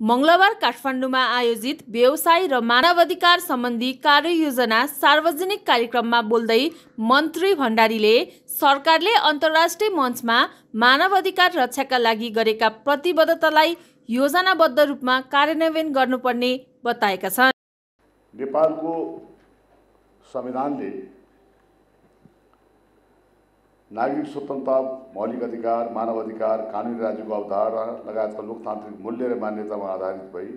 मंगलबार काठमाडौँमा आयोजित व्यवसाय र मानवाधिकार सम्बन्धी कार्ययोजना सार्वजनिक कार्यक्रममा बोल्दै मन्त्री भण्डारीले सरकारले अन्तर्राष्ट्रिय मञ्चमा मानवाधिकार रक्षाका लागि गरेका प्रतिबद्धतालाई योजनाबद्ध रूपमा कार्यान्वयन गर्नुपर्ने बताएका छन्। नेपालको संविधानले नागरिक स्वतन्त्रता, मौलिक अधिकार, मानवाधिकार, कानुनी राज्यको अवधारणा लगायतका लोकतान्त्रिक मूल्य र मान्यतामा आधारित भई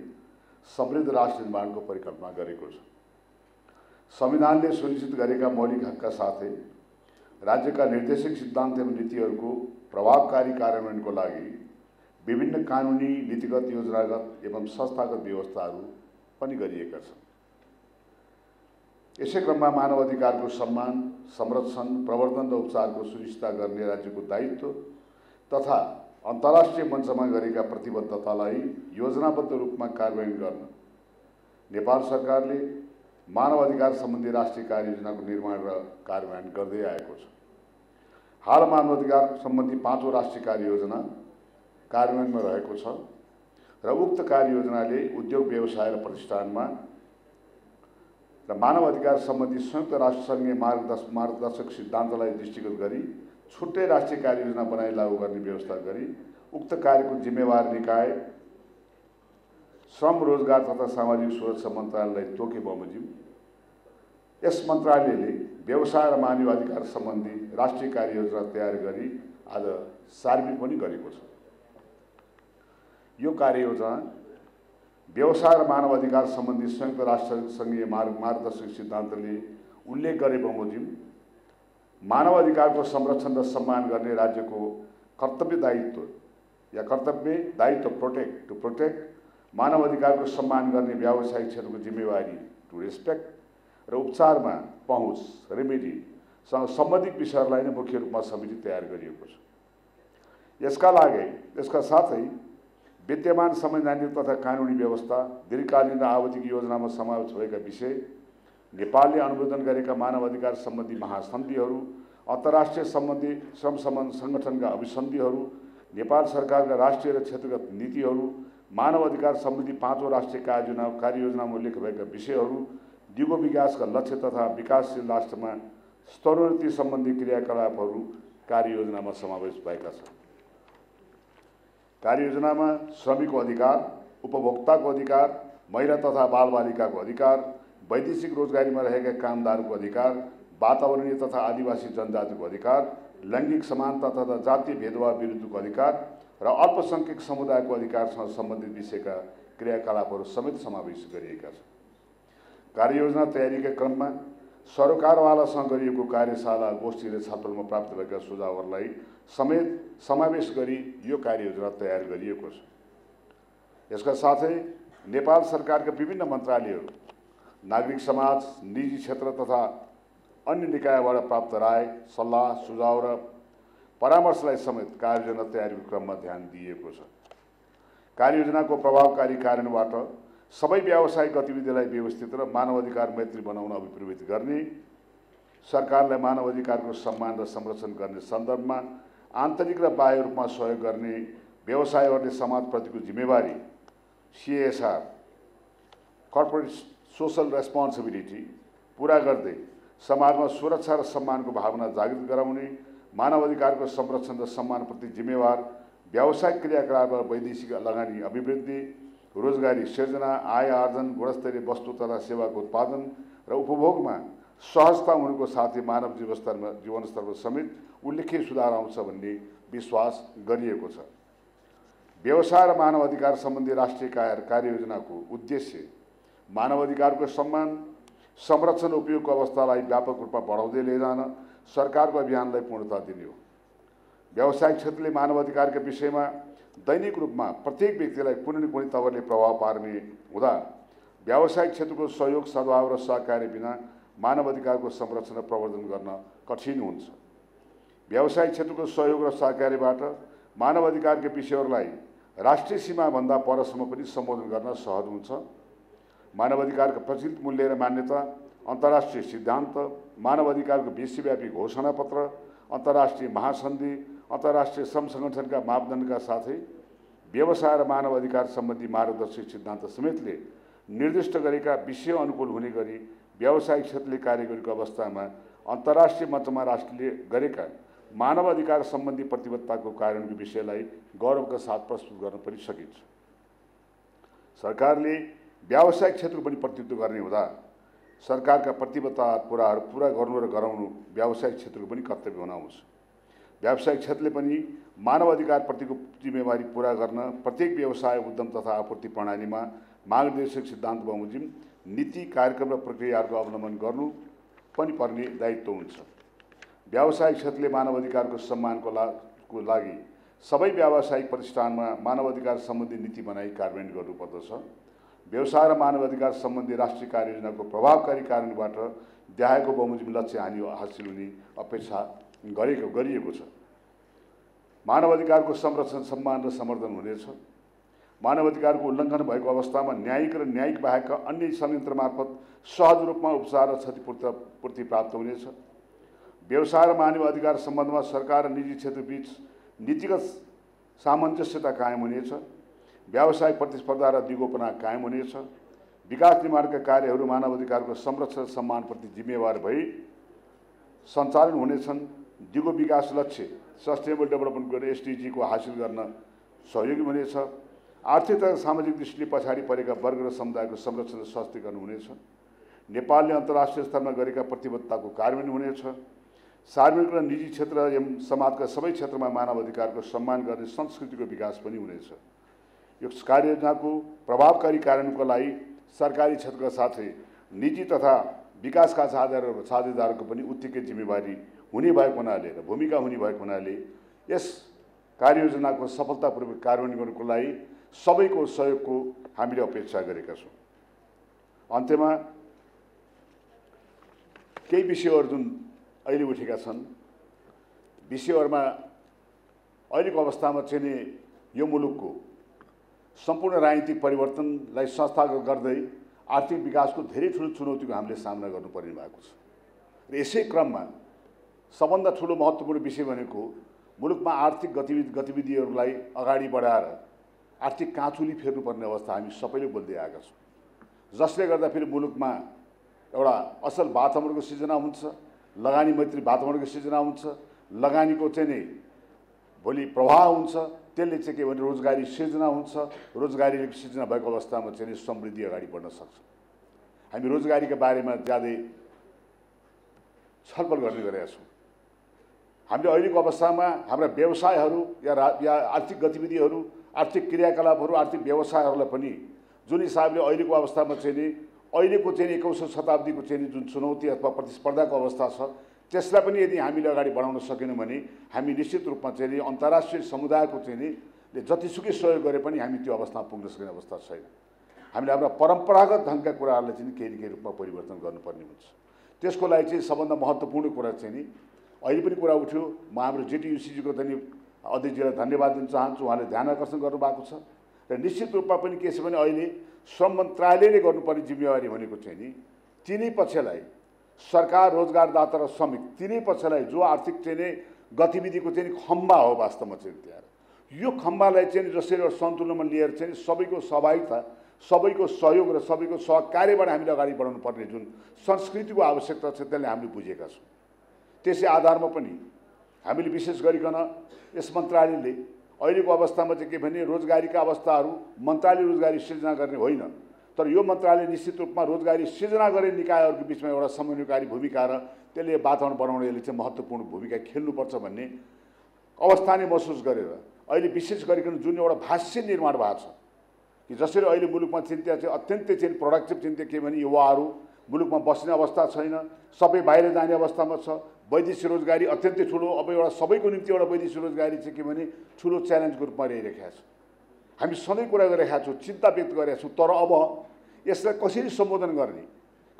समृद्ध राष्ट्र निर्माणको परिकल्पना गरेको छ। संविधानले सुनिश्चित गरेका मौलिक हकका साथै राज्यका निर्देशक सिद्धान्त एवं नीतिहरूको प्रभावकारी कार्यान्वयनको लागि विभिन्न कानुनी, नीतिगत, योजनागत एवं संस्थागत व्यवस्थाहरू पनि गरिएका छन्। यसै क्रममा मानवाधिकारको सम्मान, संरक्षण, प्रवर्धन र उपचारको सुनिश्चित गर्ने राज्यको दायित्व तथा अन्तर्राष्ट्रिय मञ्चमा गरेका प्रतिबद्धतालाई योजनाबद्ध रूपमा कार्यान्वयन गर्न नेपाल सरकारले मानवाधिकार सम्बन्धी राष्ट्रिय कार्ययोजनाको निर्माण र कार्यान्वयन गर्दै आएको छ। हाल मानवाधिकार सम्बन्धी 5औं राष्ट्रिय कार्ययोजना कार्यान्वयनमा रहेको छ र उक्त कार्ययोजनाले उद्योग, व्यवसाय र प्रतिष्ठानमा र मानवाधिकार सम्बन्धी संयुक्त राष्ट्रसङ्घीय मार्गदर्शक सिद्धान्तलाई दृष्टिगत गरी छुट्टै राष्ट्रिय कार्ययोजना बनाई लागू गर्ने व्यवस्था गरी उक्त कार्यको जिम्मेवार निकाय श्रम, रोजगार तथा सामाजिक सुरक्षा मन्त्रालयलाई तोके बमोजिम यस मन्त्रालयले व्यवसाय र मानवाधिकार सम्बन्धी राष्ट्रिय कार्ययोजना तयार गरी आज सार्वजनिक पनि गरेको छ। यो कार्ययोजना व्यवसाय र मानवाधिकार सम्बन्धी संयुक्त राष्ट्रसङ्घीय मार्गदर्शक सिद्धान्तले उल्लेख गरे बमोजिम मानवाधिकारको संरक्षण र सम्मान गर्ने राज्यको कर्तव्य दायित्व प्रोटेक्ट, मानवाधिकारको सम्मान गर्ने व्यावसायिक क्षेत्रको जिम्मेवारी टु रेस्पेक्ट र उपचारमा पहुँच रेमेडीसँग सम्बन्धित विषयहरूलाई नै मुख्य रूपमा समिति तयार गरिएको छ। यसका साथै विद्यमान संवैधानिक तथा कानुनी व्यवस्था, दीर्घकालीन र आवधिक योजनामा समावेश भएका विषय, नेपालले अनुमोदन गरेका मानवाधिकार सम्बन्धी महासन्धिहरू, अन्तर्राष्ट्रिय सम्बन्धी श्रम सङ्गठनका अभिसन्धिहरू, नेपाल सरकारका राष्ट्रिय र क्षेत्रगत नीतिहरू, मानवाधिकार सम्बन्धी 5औं राष्ट्रिय कार्ययोजनामा उल्लेख भएका विषयहरू, दिगो विकासका लक्ष्य तथा विकासशील राष्ट्रमा स्तरोन्नति सम्बन्धी क्रियाकलापहरू कार्ययोजनामा समावेश भएका छन्। कार्ययोजनामा श्रमिकको अधिकार, उपभोक्ताको अधिकार, महिला तथा बालबालिकाको अधिकार, वैदेशिक रोजगारीमा रहेका कामदारको अधिकार, वातावरणीय तथा आदिवासी जनजातिको अधिकार, लैङ्गिक समानता तथा जातीय भेदभाव विरुद्धको अधिकार र अल्पसङ्ख्यक समुदायको अधिकारसँग सम्बन्धित विषयका क्रियाकलापहरू समेत समावेश गरिएका छन्। कार्ययोजना तयारीका क्रममा सरकारवालासँग गरिएको कार्यशाला, गोष्ठी र छलफलमा प्राप्त भएका सुझावहरूलाई समेत समावेश गरी यो कार्ययोजना तयार गरिएको छ। यसका साथै नेपाल सरकारका विभिन्न मन्त्रालयहरू, नागरिक समाज, निजी क्षेत्र तथा अन्य निकायबाट प्राप्त राय, सल्लाह, सुझाव र परामर्शलाई समेत कार्ययोजना तयारीको क्रममा ध्यान दिइएको छ। कार्ययोजनाको प्रभावकारी कार्यान्वयनबाट सबै व्यावसायिक गतिविधिलाई व्यवस्थित र मानवाधिकार मैत्री बनाउन अभिप्रेरित गर्ने, सरकारलाई मानवाधिकारको सम्मान र संरक्षण गर्ने सन्दर्भमा आन्तरिक र बाह्य रूपमा सहयोग गर्ने, व्यवसायहरूले समाजप्रतिको जिम्मेवारी CSR कर्पोरेट सोशल रेस्पोन्सिबिलिटी पूरा गर्दै समाजमा सुरक्षा र सम्मानको भावना जागृत गराउने, मानवाधिकारको संरक्षण र सम्मानप्रति जिम्मेवार व्यावसायिक क्रियाकलाप र वैदेशिक लगानी अभिवृद्धि, रोजगारी सिर्जना, आय आर्जन, गुणस्तरीय वस्तु तथा सेवाको उत्पादन र उपभोगमा सहजता हुनुको साथै मानव जीवनस्तरमा समेत उल्लेख्य सुधार आउँछ भन्ने विश्वास गरिएको छ। व्यवसाय र मानवाधिकार सम्बन्धी राष्ट्रिय कार्ययोजनाको उद्देश्य मानवाधिकारको सम्मान, संरक्षण र उपयोगको अवस्थालाई व्यापक रूपमा बढाउँदै लैजान सरकारको अभियानलाई पूर्णता दिने हो। व्यावसायिक क्षेत्रले मानवाधिकारका विषयमा दैनिक रूपमा प्रत्येक व्यक्तिलाई कुनै न कुनै तवरले प्रभाव पार्ने हुँदा व्यावसायिक क्षेत्रको सहयोग, सद्भाव र सहकार्य बिना मानवाधिकारको संरक्षण र प्रवर्धन गर्न कठिन हुन्छ। व्यावसायिक क्षेत्रको सहयोग र सहकार्यबाट मानवाधिकारका विषयहरूलाई राष्ट्रिय सीमाभन्दा परसम्म पनि सम्बोधन गर्न सहज हुन्छ। मानवाधिकारका प्रचलित मूल्य र मान्यता, अन्तर्राष्ट्रिय सिद्धान्त, मानवाधिकारको विश्वव्यापी घोषणापत्र, अन्तर्राष्ट्रिय महासन्धि, अन्तर्राष्ट्रिय श्रम सङ्गठनका मापदण्डका साथै व्यवसाय र मानव अधिकार सम्बन्धी मार्गदर्शी सिद्धान्त समेतले निर्दिष्ट गरेका विषय अनुकूल हुने गरी व्यावसायिक क्षेत्रले कार्य गरेको अवस्थामा अन्तर्राष्ट्रिय मञ्चमा राष्ट्रले गरेका मानव अधिकार सम्बन्धी प्रतिबद्धताको कार्यान्वयनको विषयलाई गौरवका साथ प्रस्तुत गर्न पनि सकिन्छ। सरकारले व्यावसायिक क्षेत्र पनि प्रतिनिधित्व गर्ने हुँदा सरकारका प्रतिबद्धता कुराहरू पुरा गर्नु र गराउनु व्यावसायिक क्षेत्रको पनि कर्तव्य हुन आउँछ। व्यावसायिक क्षेत्रले पनि मानव अधिकारप्रतिको जिम्मेवारी पुरा गर्न प्रत्येक व्यवसाय उद्यम तथा आपूर्ति प्रणालीमा मार्गदर्शक सिद्धान्त बमोजिम नीति कार्यक्रम र प्रक्रियाहरूको अवलम्बन गर्नु पनि पर्ने दायित्व हुन्छ। व्यावसायिक क्षेत्रले मानव अधिकारको सम्मानको लागि सबै व्यावसायिक प्रतिष्ठानमा मानव अधिकार सम्बन्धी नीति बनाई कार्यान्वयन गर्नुपर्दछ। व्यवसाय र मानव अधिकार सम्बन्धी राष्ट्रिय कार्ययोजनाको प्रभावकारी कार्यान्वयनबाट देखाएको बमोजिम लक्ष्य हासिल हुने अपेक्षा गरिएको छ। मानव अधिकारको संरक्षण, सम्मान र समर्थन हुनेछ। मानव अधिकारको उल्लङ्घन भएको अवस्थामा न्यायिक र न्यायिक बाहेकका अन्य संयन्त्र मार्फत सहज रूपमा उपचार र क्षतिपूर्ति प्राप्त हुनेछ। व्यवसाय र मानव अधिकार सम्बन्धमा सरकार र निजी क्षेत्रबीच नीतिगत सामञ्जस्यता कायम हुनेछ। व्यावसायिक प्रतिस्पर्धा र दिगोपना कायम हुनेछ। विकास निर्माणका कार्यहरू मानव अधिकारको संरक्षण सम्मानप्रति जिम्मेवार भई सञ्चालन हुनेछन्। दिगो विकास लक्ष्य सस्टेनेबल डेभलपमेन्ट गरेर SDG को हासिल गर्न सहयोगी हुनेछ। आर्थिक तथा सामाजिक दृष्टिले पछाडि परेका वर्ग र समुदायको संरक्षण र सशक्तिकरण हुनेछ। नेपालले अन्तर्राष्ट्रिय स्तरमा गरेका प्रतिबद्धताको कार्यान्वयन हुनेछ। सार्वजनिक र निजी क्षेत्र एवं समाजका सबै क्षेत्रमा मानव अधिकारको सम्मान गर्ने संस्कृतिको विकास पनि हुनेछ। यो कार्ययोजनाको प्रभावकारी कार्यान्वयनको लागि सरकारी क्षेत्रका साथै निजी तथा विकासका साझेदारको पनि उत्तिकै जिम्मेवारी हुने भएको हुनाले र भूमिका हुने भएको हुनाले यस कार्ययोजनाको सफलतापूर्वक कार्यान्वयन गर्नको लागि सबैको सहयोगको हामीले अपेक्षा गरेका छौँ। अन्त्यमा केही विषयहरू जुन अहिले उठेका छन्, विषयहरूमा अहिलेको अवस्थामा चाहिँ यो मुलुकको सम्पूर्ण राजनीतिक परिवर्तनलाई संस्थागत गर्दै आर्थिक विकासको धेरै ठुलो चुनौतीको हामीले सामना गर्नुपर्ने भएको छ। र यसै क्रममा सबभन्दा ठुलो महत्त्वपूर्ण विषय भनेको मुलुकमा आर्थिक गतिविधिहरूलाई अगाडि बढाएर आर्थिक काँचुली फेर्नुपर्ने अवस्था हामी सबैले बोल्दै आएका छौँ, जसले गर्दा फेरि मुलुकमा एउटा असल वातावरणको सिर्जना हुन्छ, लगानी मैत्री वातावरणको सिर्जना हुन्छ, लगानीको चाहिँ नै भोलि प्रभाव हुन्छ, त्यसले चाहिँ के भने रोजगारी सिर्जना हुन्छ। रोजगारी सिर्जना भएको अवस्थामा चाहिँ समृद्धि अगाडि बढ्न सक्छ। हामी रोजगारीका बारेमा ज्यादै छलफल गर्ने गरेका छौँ। हामीले अहिलेको अवस्थामा हाम्रा व्यवसायहरू या आर्थिक गतिविधिहरू, आर्थिक क्रियाकलापहरू, आर्थिक व्यवसायहरूलाई पनि जुन हिसाबले अहिलेको अवस्थामा चाहिँ अहिलेको चाहिँ 21औं शताब्दीको चाहिँ जुन चुनौती अथवा प्रतिस्पर्धाको अवस्था छ, त्यसलाई पनि यदि हामीले अगाडि बढाउन सकेनौँ भने हामी निश्चित रूपमा चाहिँ अन्तर्राष्ट्रिय समुदायको चाहिँ जतिसुकै सहयोग गरे पनि हामी त्यो अवस्थामा पुग्न सक्ने अवस्था छैन। हामीले हाम्रा परम्परागत ढङ्गका कुराहरूलाई चाहिँ केही न केही रूपमा परिवर्तन गर्नुपर्ने हुन्छ। त्यसको लागि चाहिँ सबभन्दा महत्त्वपूर्ण कुरा चाहिँ अहिले पनि कुरा उठ्यो। म हाम्रो JTUCG को पनि अध्यक्षजीलाई धन्यवाद दिन चाहन्छु। उहाँले ध्यान आकर्षण गर्नुभएको छ र निश्चित रूपमा पनि के छ भने अहिले श्रम मन्त्रालयले गर्नुपर्ने जिम्मेवारी भनेको चाहिँ तिनै पक्षलाई, सरकार, रोजगारदाता र श्रमिक तिनै पक्षलाई जो आर्थिक चाहिँ गतिविधिको चाहिँ खम्बा हो वास्तवमा चाहिँ त्यहाँ यो खम्बालाई चाहिँ जसरी एउटा सन्तुलनमा लिएर चाहिँ सबैको सहभागिता, सबैको सहयोग र सबैको सहकार्यबाट हामीले अगाडि बढाउनु पर्ने जुन संस्कृतिको आवश्यकता छ त्यसले हामीले बुझेका छौँ। त्यसै आधारमा पनि हामीले विशेष गरिकन यस मन्त्रालयले अहिलेको अवस्थामा चाहिँ के भने रोजगारीका अवस्थाहरू मन्त्रालय रोजगारी सिर्जना गर्ने होइन, तर यो मन्त्रालय निश्चित रूपमा रोजगारी सिर्जना गर्ने निकायहरूको बिचमा एउटा समन्वयकारी भूमिका र त्यसले वातावरण बनाउन यसले चाहिँ महत्त्वपूर्ण भूमिका खेल्नुपर्छ भन्ने अवस्था नै महसुस गरेर अहिले विशेष गरिकन जुन एउटा भाष्य निर्माण भएको छ कि जसरी अहिले मुलुकमा चिन्ता चाहिँ अत्यन्तै चाहिँ प्रोडक्टिभ चिन्ता के भने युवाहरू मुलुकमा बस्ने अवस्था छैन, सबै बाहिर जाने अवस्थामा छ। वैदेशिक रोजगारी अत्यन्तै ठुलो, अब एउटा सबैको निम्ति एउटा वैदेशिक रोजगारी चाहिँ के भने ठुलो च्यालेन्जको रूपमा रहिरहेका छ। हामी सधैँ कुरा गरिरहेका छौँ, चिन्ता व्यक्त गरेका छौँ, तर अब यसलाई कसरी सम्बोधन गर्ने,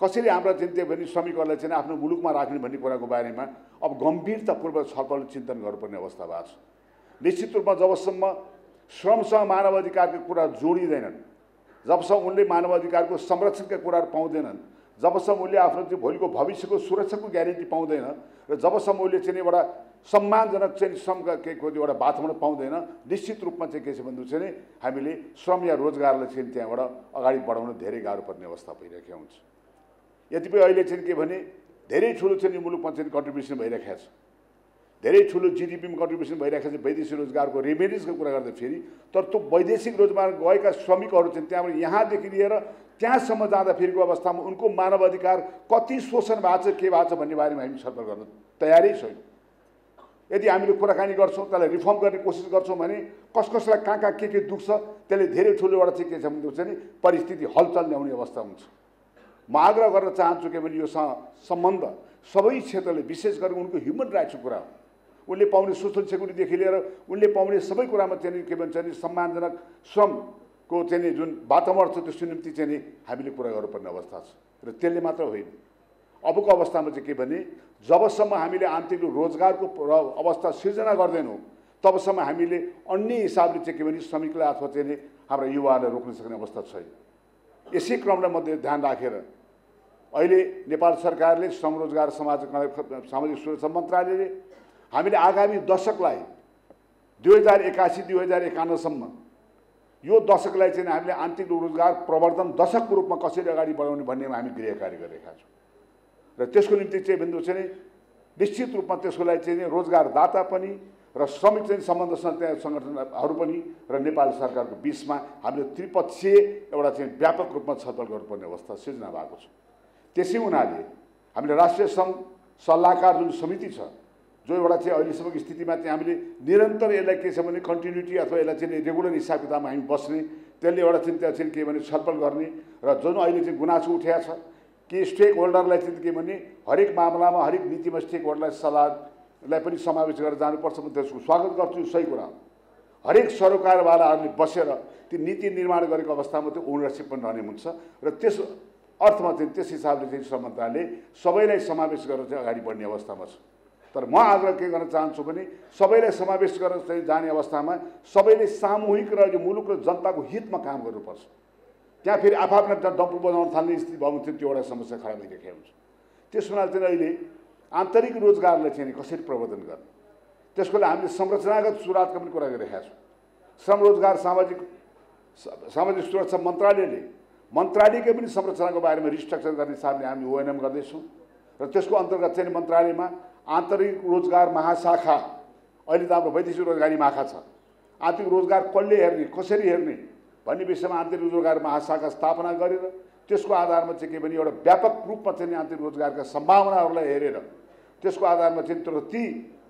कसरी हाम्रा चिन्ता भने श्रमिकहरूलाई चाहिँ आफ्नो मुलुकमा राख्ने भन्ने कुराको बारेमा अब गम्भीरतापूर्वक छलफल चिन्तन गर्नुपर्ने अवस्था भएको छ। निश्चित रूपमा जबसम्म श्रमसँग मानव अधिकारका कुरा जोडिँदैनन्, जबसम्म उनले मानव अधिकारको संरक्षणका कुराहरू पाउँदैनन्, जबसम्म उसले आफ्नो चाहिँ भोलिको भविष्यको सुरक्षाको ग्यारेन्टी पाउँदैन र जबसम्म उसले चाहिँ एउटा सम्मानजनक चाहिँ श्रमका केही एउटा वातावरण पाउँदैन, निश्चित रूपमा चाहिँ के छ भन्नु चाहिँ नि हामीले श्रम या रोजगारलाई चाहिँ त्यहाँबाट अगाडि बढाउन धेरै गाह्रो पर्ने अवस्था भइरहेको हुन्छ। यतिपय अहिले चाहिँ के भने धेरै ठुलो चाहिँ मुलुकमा चाहिँ कन्ट्रिब्युसन भइरहेको छ, धेरै ठुलो जिडिपीमा कन्ट्रिब्युसन भइरहेको छ वैदेशिक रोजगारको रेमिटेन्सको कुरा गर्दा फेरि। तर त्यो वैदेशिक रोजगार गएका श्रमिकहरू चाहिँ त्यहाँबाट यहाँदेखि लिएर त्यहाँसम्म जाँदाफेरिको अवस्थामा उनको मानव अधिकार कति शोषण भएको छ, के भएको छ भन्ने बारेमा हामी छलफल गर्न तयारै छैनौँ। यदि हामीले कुराकानी गर्छौँ, त्यसलाई रिफर्म गर्ने कोसिस गर्छौँ भने कसलाई कहाँ के दुख्छ त्यसले धेरै ठुलो एउटा चाहिँ के छ भने नि परिस्थिति हलचल ल्याउने अवस्था हुन्छ। म आग्रह गर्न चाहन्छु के भने यो सम्बन्ध सबै क्षेत्रले, विशेष गरी उनको ह्युमन राइट्सको कुरा हो, उनले पाउने सोसल सेक्युरिटीदेखि लिएर उनले पाउने सबै कुरामा चाहिँ के भन्छ नि सम्मानजनक श्रमको चाहिँ जुन वातावरण छ त्यसको निम्ति चाहिँ हामीले कुरा गर्नुपर्ने अवस्था छ। र त्यसले मात्र होइन, अबको अवस्थामा चाहिँ के भने जबसम्म हामीले आन्तरिक रोजगारको अवस्था सिर्जना गर्दैनौँ तबसम्म हामीले अन्य हिसाबले चाहिँ के भने श्रमिकलाई अथवा चाहिँ हाम्रा युवाहरूलाई रोक्न सक्ने अवस्था छैन। यसै क्रमलाई मध्ये ध्यान राखेर अहिले नेपाल सरकारले श्रम रोजगार सामाजिक सुरक्षा मन्त्रालयले हामीले आगामी दशकलाई 2081-2051सम्म यो दशकलाई चाहिँ हामीले आन्तरिक रोजगार प्रवर्धन दशकको रूपमा कसरी अगाडि बढाउने भन्नेमा हामी गृह कार्य गरिरहेका छौँ। र त्यसको निम्ति चाहिँ बिन्दु चाहिँ निश्चित रूपमा त्यसको लागि चाहिँ रोजगारदाता पनि र श्रमिक चाहिँ सम्बन्ध सङ्गठनहरू पनि र नेपाल सरकारको बिचमा हामीले त्रिपक्षीय एउटा चाहिँ व्यापक रूपमा छलफल गर्नुपर्ने अवस्था सिर्जना भएको छ। त्यसै हुनाले हामीले राष्ट्रिय श्रम सल्लाहकार जुन समिति छ, जो एउटा चाहिँ अहिलेसम्मको स्थितिमा चाहिँ हामीले निरन्तर यसलाई के छ भने कन्टिन्युटी अथवा यसलाई चाहिँ रेगुलर हिसाब किताबमा हामी बस्ने, त्यसले एउटा चाहिँ त्यहाँ चाहिँ के भने छलफल गर्ने र जुन अहिले चाहिँ गुनासो उठेको छ कि स्टेक होल्डरलाई चाहिँ के भने हरेक मामलामा हरेक नीतिमा स्टेक होल्डरलाई सल्लाहलाई पनि समावेश गरेर जानुपर्छ। म त्यसको स्वागत गर्छु, सही कुरा हो। हरेक सरोकारवालाहरूले बसेर त्यो नीति निर्माण गरेको अवस्थामा त्यो ओनरसिप पनि रहने हुन्छ र त्यस अर्थमा चाहिँ त्यस हिसाबले चाहिँ श्रम मन्त्रालयले सबैलाई समावेश गरेर चाहिँ अगाडि बढ्ने अवस्थामा छ। तर म आग्रह के गर्न चाहन्छु भने सबैलाई समावेश गरेर चाहिँ जाने अवस्थामा सबैले सामूहिक र यो मुलुक र जनताको हितमा काम गर्नुपर्छ। त्यहाँ फेरि आफआफ्ना डम्पु बजाउन थाल्ने स्थिति भयो भने त्यो एउटा समस्या खडा भइरहेको हुन्छ। त्यस हुनाले चाहिँ अहिले आन्तरिक रोजगारलाई चाहिँ कसरी प्रवर्धन गर्ने, त्यसको लागि हामीले संरचनागत सुधारको पनि कुरा गरिरहेका छौँ। श्रम रोजगार सामाजिक सुरक्षा मन्त्रालयकै पनि संरचनाको बारेमा रिस्ट्रक्चर गर्ने हिसाबले हामी ओएनएम गर्दैछौँ र त्यसको अन्तर्गत चाहिँ मन्त्रालयमा आन्तरिक रोजगार महाशाखा, अहिले त हाम्रो वैदेशिक रोजगारी महाखा छ, आन्तरिक रोजगार कसले हेर्ने कसरी हेर्ने भन्ने विषयमा आन्तरिक रोजगार महाशाखा स्थापना गरेर त्यसको आधारमा चाहिँ के भने एउटा व्यापक रूपमा चाहिँ आन्तरिक रोजगारका सम्भावनाहरूलाई हेरेर त्यसको आधारमा चाहिँ ती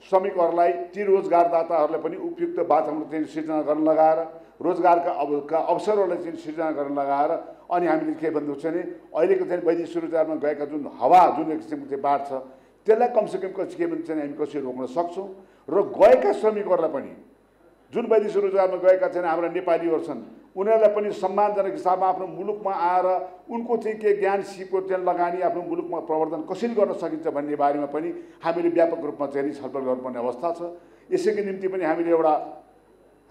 श्रमिकहरूलाई ती रोजगारदाताहरूलाई पनि उपयुक्त वातावरण चाहिँ सिर्जना गर्न लगाएर रोजगारका अवसरहरूलाई चाहिँ सिर्जना गर्न लगाएर अनि हामीले के भन्नु छ भने अहिलेको चाहिँ वैदेशिक रोजगारमा गएका जुन हावा जुन किसिमको चाहिँ बाढ छ त्यसलाई कमसेकम के भन्छ हामी कसरी रोक्न सक्छौँ र गएका श्रमिकहरूलाई पनि जुन वैदेशिक रोजगारमा गएका चाहिँ हाम्रा नेपालीहरू छन् उनीहरूलाई पनि सम्मानजनक हिसाबमा आफ्नो मुलुकमा आएर उनको चाहिँ के ज्ञान सिपको चाहिँ लगानी आफ्नो मुलुकमा प्रवर्धन कसरी गर्न सकिन्छ भन्ने बारेमा पनि हामीले व्यापक रूपमा चाहिँ छलफल गर्नुपर्ने अवस्था छ। यसैको निम्ति पनि हामीले एउटा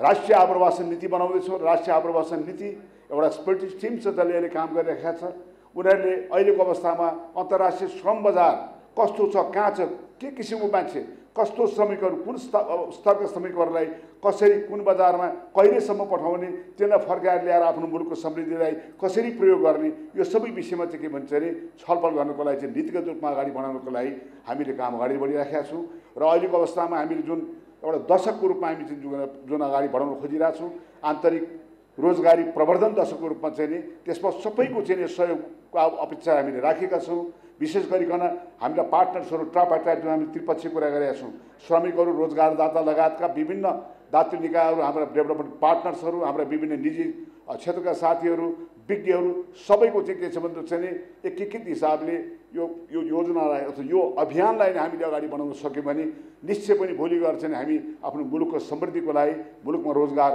राष्ट्रिय आप्रवासन नीति बनाउँदैछौँ। राष्ट्रिय आप्रवासन नीति एउटा स्पेसिफिक टिम छ जसले अहिले काम गरिरहेका छ। उनीहरूले अहिलेको अवस्थामा अन्तर्राष्ट्रिय श्रम बजार कस्तो छ, कहाँ छ, के किसिमको मान्छे, कस्तो श्रमिकहरू, कुन स्तरका श्रमिकहरूलाई कसरी कुन बजारमा कहिलेसम्म पठाउने, त्यसलाई फर्काएर ल्याएर आफ्नो मुलुकको समृद्धिलाई कसरी प्रयोग गर्ने, यो सबै विषयमा चाहिँ के भन्छ अरे छलफल गर्नको लागि चाहिँ नीतिगत रूपमा अगाडि बढाउनको लागि हामीले काम अगाडि बढिरहेका छौँ। र अहिलेको अवस्थामा हामीले जुन एउटा दशकको रूपमा हामी चाहिँ जुन अगाडि बढाउन खोजिरहेछौँ आन्तरिक रोजगारी प्रवर्धन दशकको रूपमा चाहिँ नि त्यसमा सबैको चाहिँ सहयोगको अपेक्षा हामीले राखेका छौँ। विशेष गरिकन हामीलाई पार्टनर्सहरू ट्राइपार्टाइट जुन हामीले त्रिपक्षीय कुरा गरेका छौँ, श्रमिकहरू, रोजगारदाता लगायतका विभिन्न दातृ निकायहरू, हाम्रा डेभलपमेन्ट पार्टनर्सहरू, हाम्रा विभिन्न निजी क्षेत्रका साथीहरू, विज्ञहरू सबैको चाहिँ के छ भन्दा चाहिँ नि एकीकृत हिसाबले यो योजनालाई अथवा यो अभियानलाई हामीले अगाडि बढाउन सक्यौँ भने निश्चय पनि भोलि गएर चाहिँ हामी आफ्नो मुलुकको समृद्धिको लागि, मुलुकमा रोजगार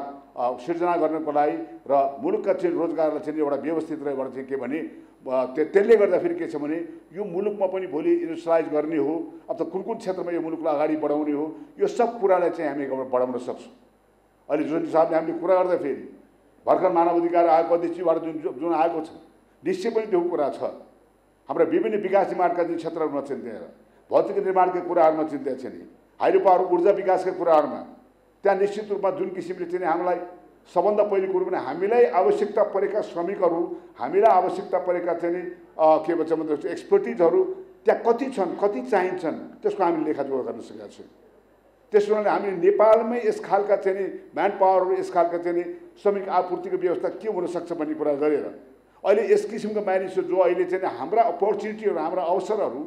सिर्जना गर्नको लागि र मुलुकका चाहिँ रोजगारलाई चाहिँ एउटा व्यवस्थित रहेबाट चाहिँ के भने त्यसले गर्दाखेरि के छ भने यो मुलुकमा पनि भोलि इन्डस्ट्रियलाइज गर्ने हो अथवा कुन कुन क्षेत्रमा यो मुलुकलाई अगाडि बढाउने हो, यो सब कुरालाई चाहिँ हामी बढाउन सक्छौँ। अहिले जुन हिसाबले हामीले कुरा गर्दाखेरि भर्खर मानव अधिकार आयोगको अध्यक्षबाट जुन आएको छ निश्चय पनि त्यो कुरा छ। हाम्रा विभिन्न विकास निर्माणका जुन क्षेत्रहरूमा चाहिँ त्यहाँ भौतिक निर्माणका कुराहरूमा चाहिँ त्यहाँ छ नि हाइड्रो पावर ऊर्जा विकासका कुराहरूमा त्यहाँ निश्चित रूपमा जुन किसिमले चाहिँ हामीलाई सबभन्दा पहिलो कुरो पनि हामीलाई आवश्यकता परेका श्रमिकहरू, हामीलाई आवश्यकता परेका चाहिँ के भन्छ भन्दा एक्सपर्टिजहरू त्यहाँ कति छन्, कति चाहिन्छन्, त्यसको हामीले लेखाजोखा गर्न सकेका छौँ। त्यसो हुनाले हामीले नेपालमै यस खालका चाहिँ म्यान पावरहरू, यस खालका चाहिँ श्रमिक आपूर्तिको व्यवस्था के हुनसक्छ भन्ने कुरा गरेर अहिले यस किसिमको मानिसहरू जो अहिले चाहिँ हाम्रा अपर्च्युनिटीहरू, हाम्रा अवसरहरू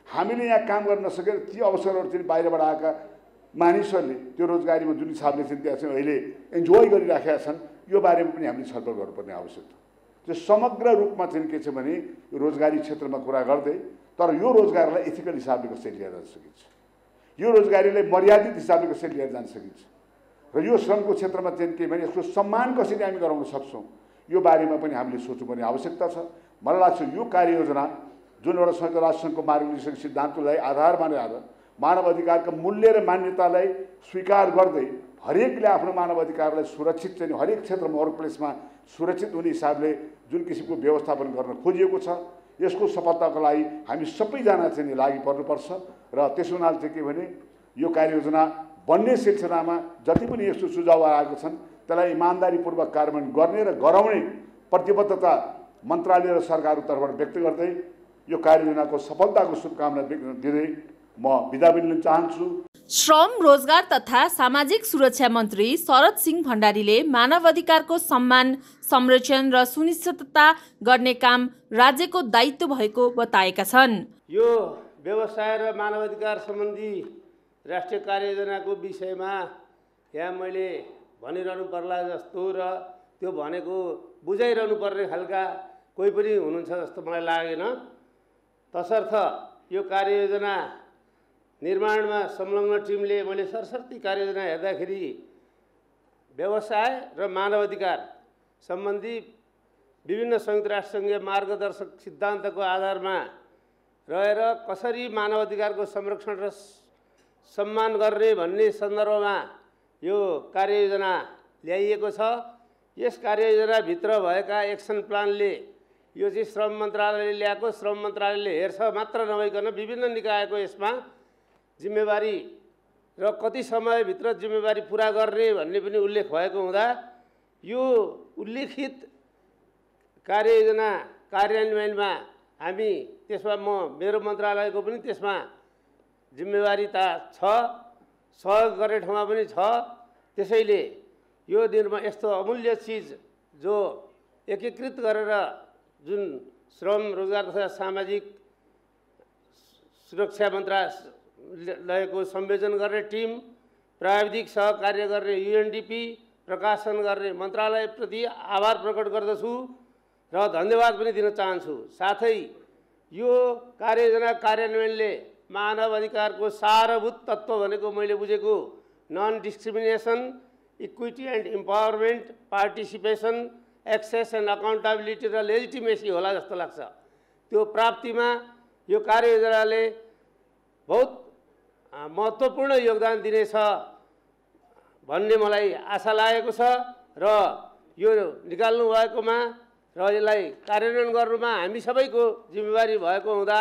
हामीले यहाँ काम गर्न नसकेर ती अवसरहरू चाहिँ बाहिरबाट आएका मानिसहरूले त्यो रोजगारीमा जुन हिसाबले चाहिँ त्यहाँ चाहिँ अहिले इन्जोय गरिराखेका छन्, यो बारेमा पनि हामीले छलफल गर्नुपर्ने आवश्यक छ। त्यो समग्र रूपमा चाहिँ के छ भने रोजगारी क्षेत्रमा कुरा गर्दै तर यो रोजगारलाई एथिकल हिसाबले कसरी लिएर जान सकिन्छ, यो रोजगारीलाई मर्यादित हिसाबले कसरी लिएर जान सकिन्छ र यो श्रमको क्षेत्रमा चाहिँ के भने यसको सम्मान कसरी हामी गराउन सक्छौँ, यो बारेमा पनि हामीले सोच्नुपर्ने आवश्यकता छ। मलाई लाग्छ यो कार्ययोजना जुन एउटा संयुक्त राष्ट्रसङ्घको मार्गदर्शक सिद्धान्तलाई आधार मानेर मानव अधिकारका मूल्य र मान्यतालाई स्वीकार गर्दै हरेकले आफ्नो मानव अधिकारलाई सुरक्षित चाहिँ हरेक क्षेत्रमा वर्क प्लेसमा सुरक्षित हुने हिसाबले जुन किसिमको व्यवस्थापन गर्न खोजिएको छ, यसको सफलताको लागि हामी सबैजना चाहिँ लागि पर्नुपर्छ। र त्यसो हुनाले चाहिँ के भने यो कार्ययोजना बन्ने सिलसिलामा जति पनि यस्तो सुझाव आएको छन् त्यसलाई इमान्दारीपूर्वक कार्यान्वयन गर्ने र गराउने प्रतिबद्धता मन्त्रालय र सरकारको तर्फबाट व्यक्त गर्दै यो कार्ययोजनाको सफलताको शुभकामना दिँदै म बिदा पनि लिन चाहन्छु। श्रम, रोजगार तथा सामाजिक सुरक्षा मन्त्री शरद सिंह भण्डारीले मानव अधिकारको सम्मान, संरक्षण र सुनिश्चितता गर्ने काम राज्यको दायित्व भएको बताएका छन्। यो व्यवसाय र मानव अधिकार सम्बन्धी राष्ट्रिय कार्ययोजनाको विषयमा यहाँ मैले भनिरहनु पर्ला जस्तो र त्यो भनेको बुझाइरहनु पर्ने खालका कोही पनि हुनुहुन्छ जस्तो मलाई लागेन। तसर्थ यो कार्ययोजना निर्माणमा संलग्न टिमले मैले सरसर्ती कार्ययोजना हेर्दाखेरि व्यवसाय र मानव अधिकार सम्बन्धी विभिन्न संयुक्त राष्ट्रसङ्घीय मार्गदर्शक सिद्धान्तको आधारमा रहेर कसरी मानव अधिकारको संरक्षण र सम्मान गर्ने भन्ने सन्दर्भमा यो कार्ययोजना ल्याइएको छ। यस कार्ययोजनाभित्र भएका एक्सन प्लानले यो चाहिँ श्रम मन्त्रालयले ल्याएको, श्रम मन्त्रालयले हेर्छ मात्र नभइकन विभिन्न निकायको यसमा जिम्मेवारी र कति समयभित्र जिम्मेवारी पुरा गर्ने भन्ने पनि उल्लेख भएको हुँदा यो उल्लेखित कार्ययोजना कार्यान्वयनमा हामी त्यसमा मेरो मन्त्रालयको पनि त्यसमा जिम्मेवारीता छ, सहयोग गर्ने ठाउँमा पनि छ। त्यसैले यो दिनमा यस्तो अमूल्य चिज जो एकीकृत गरेर जुन श्रम, रोजगार तथा सामाजिक सुरक्षा मन्त्रालयको संयोजन गर्ने टिम, प्राविधिक सहकार्य गर्ने युएनडीपी, प्रकाशन गर्ने मन्त्रालयप्रति आभार प्रकट गर्दछु र धन्यवाद पनि दिन चाहन्छु। साथै यो कार्ययोजना कार्यान्वयनले मानव अधिकारको सारभूत तत्त्व भनेको मैले बुझेको non discrimination, equity and empowerment, participation, access and accountability र लेजिटिमेसी होला जस्तो लाग्छ। त्यो प्राप्तिमा यो कार्ययोजनाले बहुत महत्त्वपूर्ण योगदान दिनेछ भन्ने मलाई आशा लागेको छ र यो निकाल्नु भएकोमा र यसलाई कार्यान्वयन गर्नुमा हामी सबैको जिम्मेवारी भएको हुँदा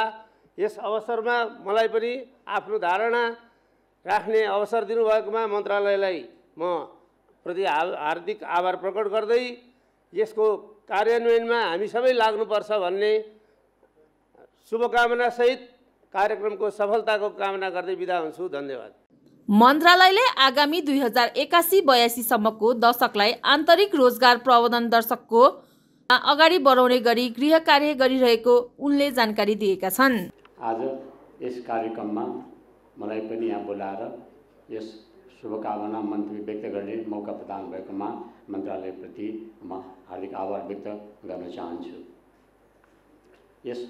यस अवसरमा मलाई पनि आफ्नो धारणा राख्ने अवसर दिनुभएकोमा मन्त्रालयलाई म प्रति हार्दिक आभार प्रकट गर्दै यसको कार्यान्वयनमा हामी सबै लाग्नुपर्छ भन्ने शुभकामनासहित कार्यक्रमको सफलताको कामना गर्दै बिदा हुन्छु। धन्यवाद। मन्त्रालयले आगामी 2081-82 सम्मको दशकलाई आन्तरिक रोजगार प्रबन्धन दशकको अगाडि बढाउने गरी गृह कार्य गरिरहेको उनले जानकारी दिएका छन्। आज यस कार्यक्रममा मलाई पनि यहाँ बोलाएर यस शुभकामना मन्त्री व्यक्त गर्ने मौका प्रदान भएकोमा मन्त्रालयप्रति म हार्दिक आभार व्यक्त गर्न चाहन्छु। यस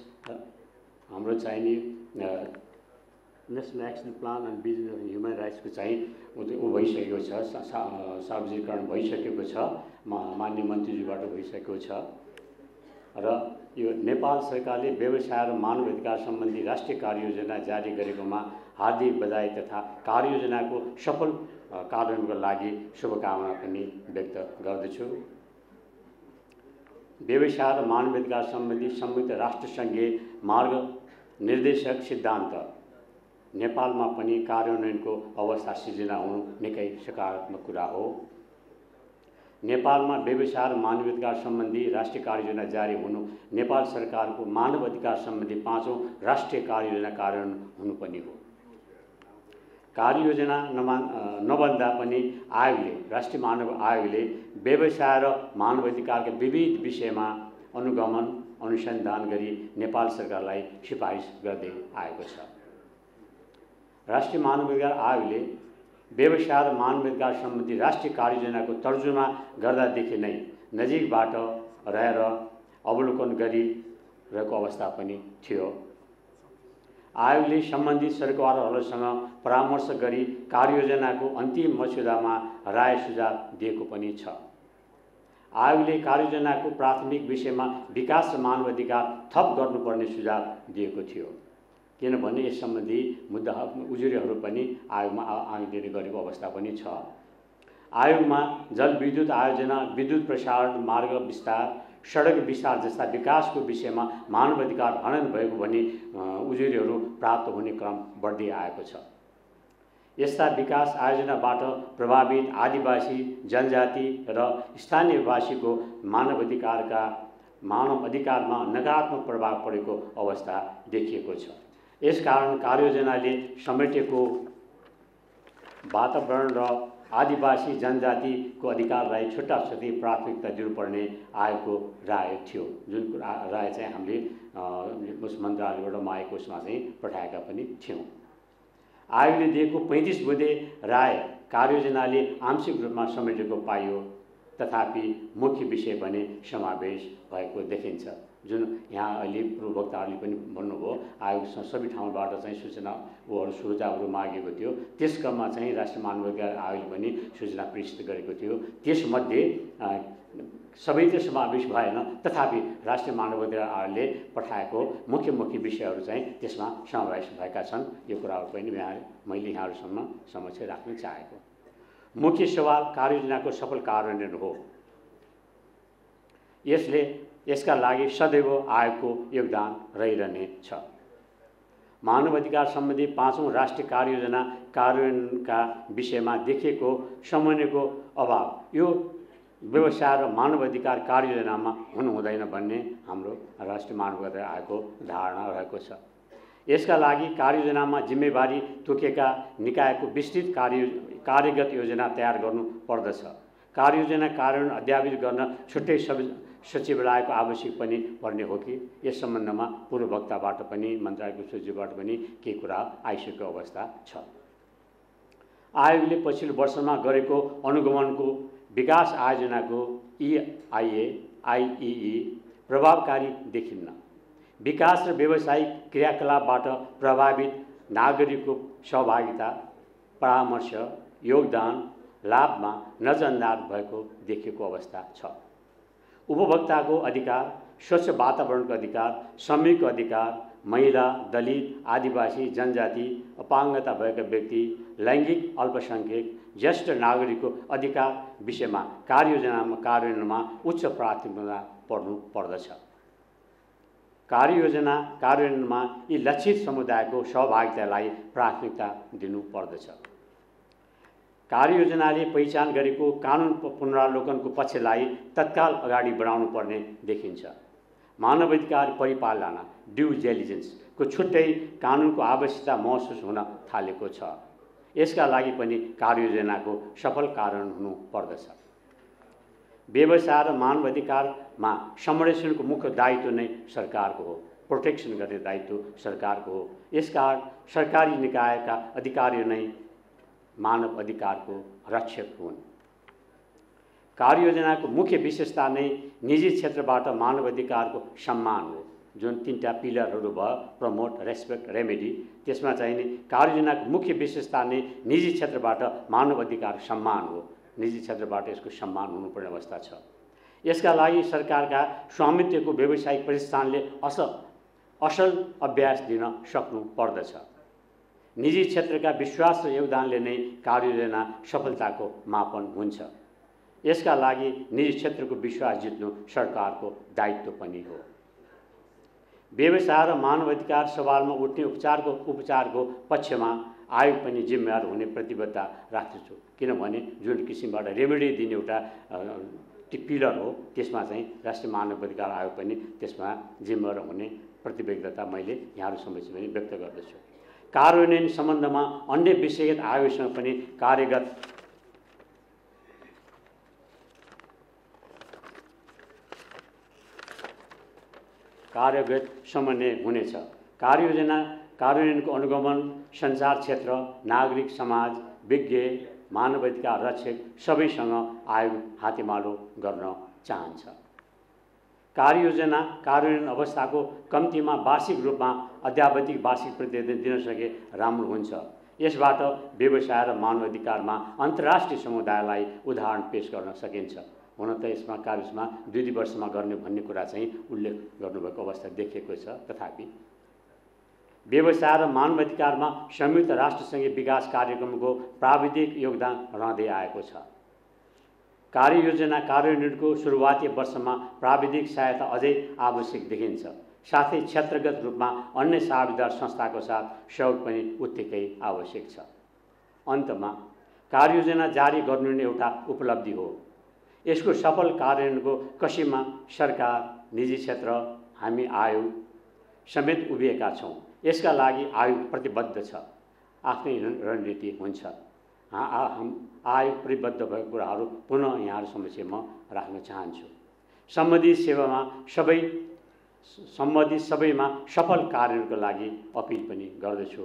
हाम्रो चाहिने national action plan and business and human राइट्सको चाहिँ ऊ भइसकेको छ, सार्वजनिकरण भइसकेको छ, माननीय मन्त्रीज्यूबाट भइसकेको छ र यो नेपाल सरकारले व्यवसाय र मानव अधिकार सम्बन्धी राष्ट्रिय कार्ययोजना जारी गरेकोमा हार्दिक बधाई तथा कार्ययोजनाको सफल कार्यान्वयनको लागि शुभकामना पनि व्यक्त गर्दछु। व्यवसाय र मानव अधिकार सम्बन्धी संयुक्त राष्ट्रसङ्घीय मार्ग निर्देशक सिद्धान्त नेपालमा पनि कार्यान्वयनको अवस्था सिर्जना हुनु निकै सकारात्मक कुरा हो। नेपालमा व्यवसाय र मानवाधिकार सम्बन्धी राष्ट्रिय कार्ययोजना जारी हुनु नेपाल सरकारको मानव अधिकार सम्बन्धी 5औं राष्ट्रिय कार्ययोजना कार्यान्वयन हुनुपर्ने हो। कार्ययोजना नबन्दा पनि आयोगले राष्ट्रिय मानव आयोगले व्यवसाय र मानवाधिकारका विविध विषयमा अनुगमन अनुसन्धान गरी नेपाल सरकारलाई सिफारिस गर्दै आएको छ। राष्ट्रिय मानवाधिकार आयोगले व्यवसाय र मानवाधिकार सम्बन्धी राष्ट्रिय कार्ययोजनाको तर्जुमा गर्दादेखि नै नजिकबाट रहेर अवलोकन गरिरहेको अवस्था पनि थियो। आयोगले सम्बन्धित सरकारहरूसँग परामर्श गरी कार्ययोजनाको अन्तिम मस्यौदामा राय सुझाव दिएको पनि छ। आयोगले कार्ययोजनाको प्राथमिक विषयमा विकास र मानवाधिकार थप गर्नुपर्ने सुझाव दिएको थियो, किनभने यस सम्बन्धी मुद्दा उजुरीहरू पनि आयोगले गरेको अवस्था पनि छ। आयोगमा जलविद्युत आयोजना, विद्युत प्रसारण, मार्ग विस्तार, सडक विस्तार जस्ता विकासको विषयमा मानवाधिकार हनन भएको भन्ने उजुरीहरू प्राप्त हुने क्रम बढ्दै आएको छ। यस्ता विकास आयोजनाबाट प्रभावित आदिवासी जनजाति र स्थानीयवासीको मानव अधिकारमा नकारात्मक प्रभाव परेको अवस्था देखिएको छ। यसकारण कार्ययोजनाले समेटेको वातावरण र आदिवासी जनजातिको अधिकारलाई छुट्टाछुट्टै प्राथमिकता दिनुपर्ने आयोगको राय थियो, जुन राय चाहिँ हामीले उस मन्त्रालयबाट मागेको उसमा चाहिँ पठाएका पनि थियौँ। आयोगले दिएको 35 बुँदे राय कार्ययोजनाले आंशिक रूपमा समेटेको पाइयो, तथापि मुख्य विषय भने समावेश भएको देखिन्छ। जुन यहाँ अहिले पूर्ववक्ताहरूले पनि भन्नुभयो, आयोगसँग सबै ठाउँबाट चाहिँ सुझावहरू मागेको थियो। त्यस क्रममा चाहिँ राष्ट्रिय मानवाधिकार आयोगले पनि सूचना प्रेषित गरेको थियो। त्यसमध्ये सबै त समावेश भएन, तथापि राष्ट्रिय मानवाधिकार आयोगले पठाएको मुख्य विषयहरू चाहिँ त्यसमा समावेश भएका छन्। यो कुराहरू पनि मैले यहाँहरूसम्म समक्ष राख्न चाहेको। मुख्य सवाल कार्ययोजनाको सफल कार्यान्वयन हो। यसका लागि सदैव आयोगको योगदान रहिरहने छ। मानवाधिकार सम्बन्धी 5औं राष्ट्रिय कार्ययोजना कार्यान्वयनका विषयमा देखिएको समन्वयको अभाव यो व्यवसाय र मानवाधिकार कार्ययोजनामा हुनु हुँदैन भन्ने हाम्रो राष्ट्रिय मानवाधिकार आयोगको धारणा रहेको छ। यसका लागि कार्ययोजनामा जिम्मेवारी तोकेका निकायको विस्तृत कार्यगत योजना तयार गर्नु पर्दछ। कार्ययोजना कार्यान्वयन अध्यादेश गर्न छुट्टै सचिवालयको आवश्यक पनि पर्ने हो कि यस सम्बन्धमा पूर्ववक्ताबाट पनि मन्त्रालयको सचिवबाट पनि केही कुरा आइसकेको अवस्था छ। आयोगले पछिल्लो वर्षमा गरेको अनुगमनको विकास आयोजनाको IEE प्रभावकारी देखिन्न। विकास र व्यावसायिक क्रियाकलापबाट प्रभावित नागरिकको सहभागिता, परामर्श, योगदान, लाभमा नजरअन्दाज भएको देखिएको अवस्था छ। उपभोक्ताको अधिकार, स्वच्छ वातावरणको अधिकार, श्रमिकको अधिकार, महिला, दलित, आदिवासी जनजाति, अपाङ्गता भएका व्यक्ति, लैङ्गिक अल्पसङ्ख्यक, ज्येष्ठ नागरिकको अधिकार विषयमा कार्यान्वयनमा उच्च प्राथमिकता पर्दछ। कार्ययोजना कार्यान्वयनमा यी लक्षित समुदायको सहभागितालाई प्राथमिकता दिनुपर्दछ। कार्ययोजनाले पहिचान गरेको कानुन पुनरावलोकनको पक्षलाई तत्काल अगाडि बढाउनु पर्ने देखिन्छ। मानवाधिकार परिपालना ड्यू डिलिजेन्सको छुट्टै कानुनको आवश्यकता महसुस हुन थालेको छ। यसका लागि पनि कार्ययोजनाको सफल कार्यान्वयन हुनु पर्दछ। व्यवसाय र मानवाधिकारमा संरक्षणको मुख्य दायित्व नै सरकारको हो। प्रोटेक्सन गर्ने दायित्व सरकारको हो। यसकारण सरकारी निकायका अधिकारी नै मानव अधिकारको रक्षक हुन्। कार्ययोजनाको मुख्य विशेषता नै निजी क्षेत्रबाट मानव अधिकारको सम्मान हो। जुन 3टा पिलरहरू भयो, प्रमोट, रेस्पेक्ट, रेमेडी, त्यसमा चाहिने कार्ययोजनाको मुख्य विशेषता नै निजी क्षेत्रबाट मानव अधिकार सम्मान हो। निजी क्षेत्रबाट यसको सम्मान हुनुपर्ने अवस्था छ। यसका लागि सरकारका स्वामित्वको व्यावसायिक प्रतिष्ठानले असल अभ्यास दिन सक्नु पर्दछ। निजी क्षेत्रका विश्वास र योगदानले नै कार्ययोजना सफलताको मापन हुन्छ। यसका लागि निजी क्षेत्रको विश्वास जित्नु सरकारको दायित्व पनि हो। व्यवसाय र मानवाधिकार सवालमा उठ्ने उपचारको पक्षमा आयोग पनि जिम्मेवार हुने प्रतिबद्धता राख्दछु। किनभने जुन किसिमबाट रेमेडी दिने एउटा पिलर हो, त्यसमा चाहिँ राष्ट्रिय मानवाधिकार आयोग पनि त्यसमा जिम्मेवार हुने प्रतिबद्धता मैले यहाँहरू समक्ष पनि व्यक्त गर्दछु। कार्यान्वयन सम्बन्धमा अन्य विषयगत आयोगसँग पनि कार्यगत समन्वय हुनेछ। कार्ययोजना कार्यान्वयनको अनुगमन सञ्चार क्षेत्र, नागरिक समाज, विज्ञ, मानवाधिकार रक्षक सबैसँग आयोग हातेमालो गर्न चाहन्छ। कार्ययोजना कार्यान्वयन अवस्थाको कम्तीमा वार्षिक रूपमा अद्यावधिक वार्षिक प्रतिवेदन दिन सके राम्रो हुन्छ। यसबाट व्यवसाय र मानवाधिकारमा अन्तर्राष्ट्रिय समुदायलाई उदाहरण पेश गर्न सकिन्छ। हुन त यसमा कार्यमा 2 वर्षमा गर्ने भन्ने कुरा चाहिँ उल्लेख गर्नुभएको अवस्था देखिएको छ। तथापि व्यवसाय र मानवाधिकारमा संयुक्त राष्ट्रसङ्घीय विकास कार्यक्रमको प्राविधिक योगदान रहँदै आएको छ। कार्ययोजना कार्यान्वयनको सुरुवाती वर्षमा प्राविधिक सहायता अझै आवश्यक देखिन्छ। साथै क्षेत्रगत रूपमा अन्य साझेदार संस्थाको साथ सहयोग पनि उत्तिकै आवश्यक छ। अन्तमा कार्ययोजना जारी गर्नु नै एउटा उपलब्धि हो। यसको सफल कार्यान्वयनको कसीमा सरकार, निजी क्षेत्र, हामी आयोग समेत उभिएका छौँ। यसका लागि आयोग प्रतिबद्ध छ। आफ्नै रणनीति हुन्छ। आयोग प्रतिबद्ध भएको कुराहरू पुनः यहाँहरू समक्ष म राख्न चाहन्छु। सम्बन्धित सबैमा सफल कार्यान्वयनको लागि अपिल पनि गर्दछु।